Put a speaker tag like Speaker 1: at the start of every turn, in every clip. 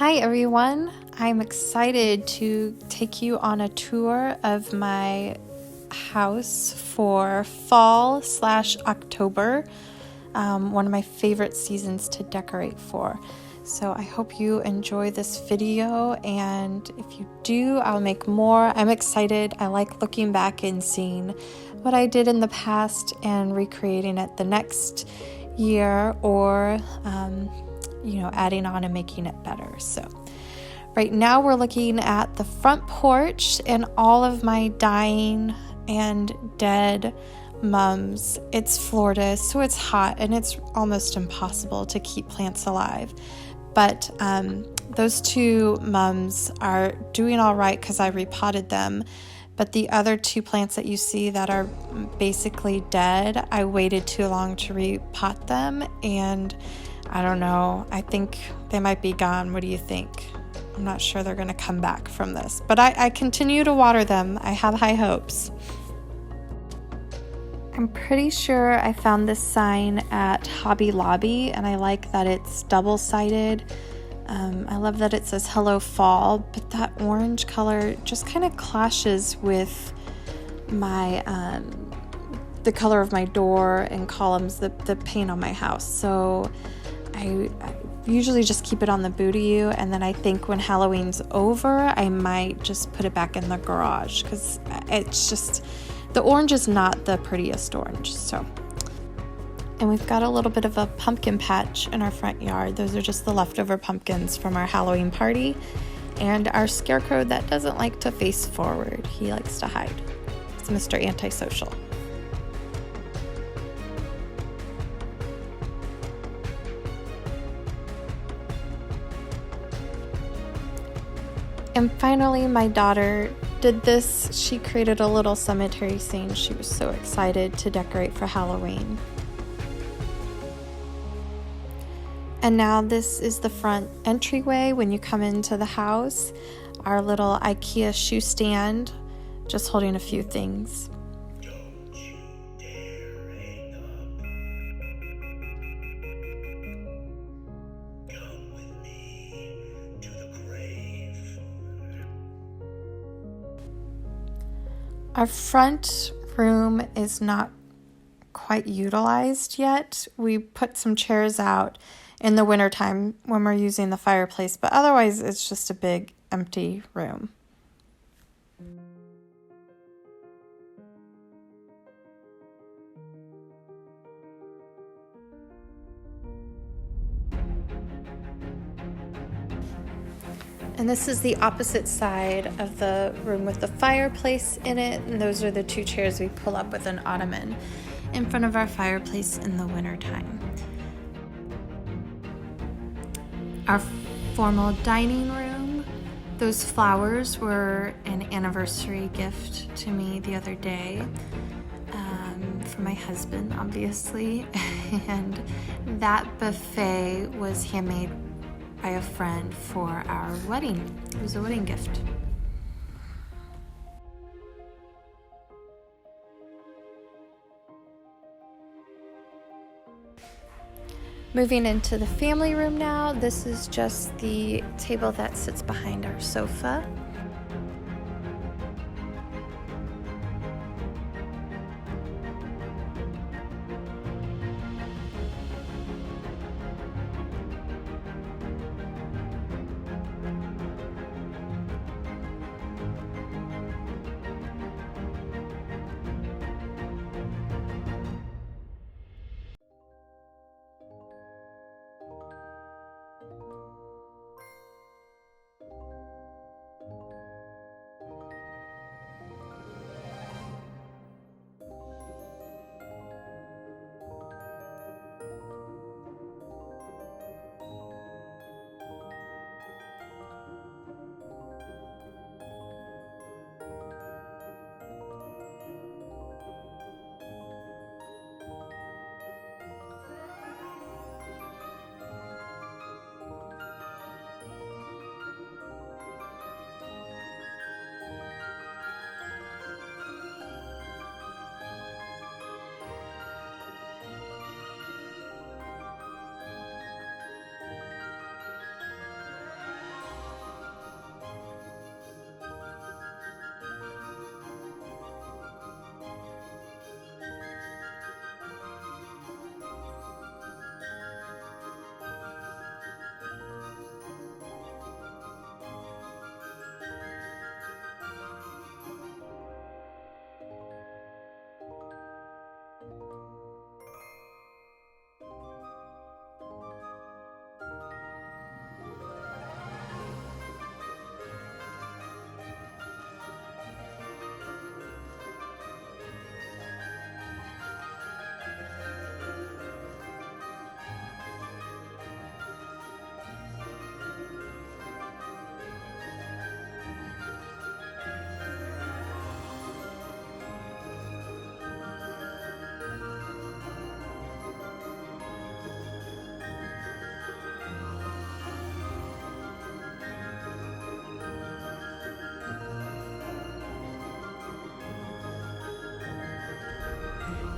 Speaker 1: Hi everyone, I'm excited to take you on a tour of my house for fall/October, one of my favorite seasons to decorate for. So I hope you enjoy this video, and if you do, I'll make more. I'm excited. I like looking back and seeing what I did in the past and recreating it the next year, or adding on and making it better. So right now we're looking at the front porch and all of my dying and dead mums. It's Florida, so it's hot and it's almost impossible to keep plants alive. But those two mums are doing all right because I repotted them. But the other two plants that you see that are basically dead, I waited too long to repot them, and I don't know, I think they might be gone. What do you think? I'm not sure they're going to come back from this, but I continue to water them. I have high hopes. I'm pretty sure I found this sign at Hobby Lobby, and I like that it's double-sided. I love that it says Hello Fall, but that orange color just kind of clashes with my the color of my door and columns, the paint on my house. So I usually just keep it on the Boo-To-You, and then I think when Halloween's over, I might just put it back in the garage because it's just, the orange is not the prettiest orange. So, and we've got a little bit of a pumpkin patch in our front yard. Those are just the leftover pumpkins from our Halloween party, and our scarecrow that doesn't like to face forward. He likes to hide. It's Mr. Antisocial. And finally, my daughter did this. She created a little cemetery scene. She was so excited to decorate for Halloween. And now this is the front entryway when you come into the house. Our little IKEA shoe stand, just holding a few things. Our front room is not quite utilized yet. We put some chairs out in the wintertime when we're using the fireplace, but otherwise it's just a big empty room. And this is the opposite side of the room with the fireplace in it, and those are the two chairs we pull up with an ottoman in front of our fireplace in the wintertime. Our formal dining room, those flowers were an anniversary gift to me the other day, from my husband, obviously, and that buffet was handmade by a friend for our wedding. It was a wedding gift. Moving into the family room now, this is just the table that sits behind our sofa.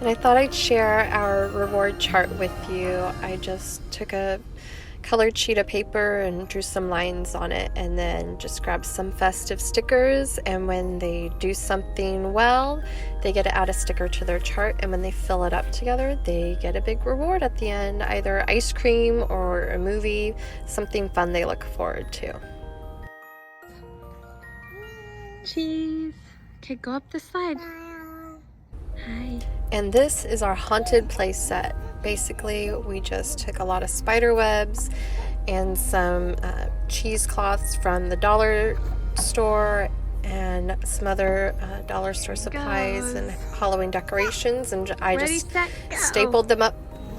Speaker 1: And I thought I'd share our reward chart with you. I just took a colored sheet of paper and drew some lines on it, and then just grabbed some festive stickers, and when they do something well, they get to add a sticker to their chart, and when they fill it up together, they get a big reward at the end, either ice cream or a movie, something fun they look forward to. Cheese. Okay, go up the slide. Hi. And this is our haunted play set. Basically, we just took a lot of spider webs and some cheesecloths from the dollar store and some other dollar store supplies and Halloween decorations, and I just stapled them up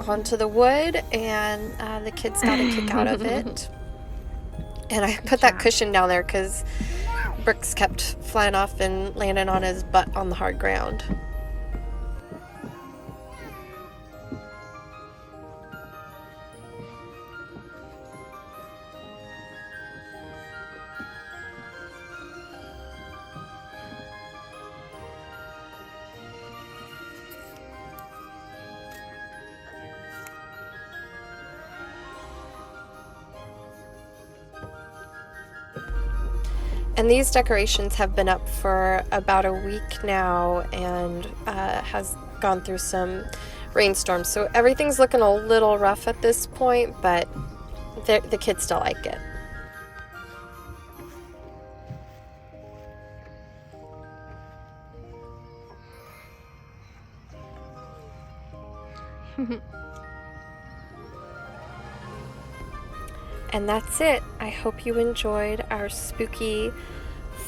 Speaker 1: onto the wood, and the kids got a kick out of it. And I put that cushion down there because Brooks kept flying off and landing on his butt on the hard ground. And these decorations have been up for about a week now, and has gone through some rainstorms. So everything's looking a little rough at this point, but the kids still like it. And that's it. I hope you enjoyed our spooky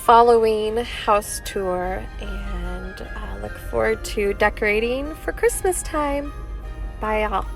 Speaker 1: Halloween house tour, and I look forward to decorating for Christmas time. Bye, y'all.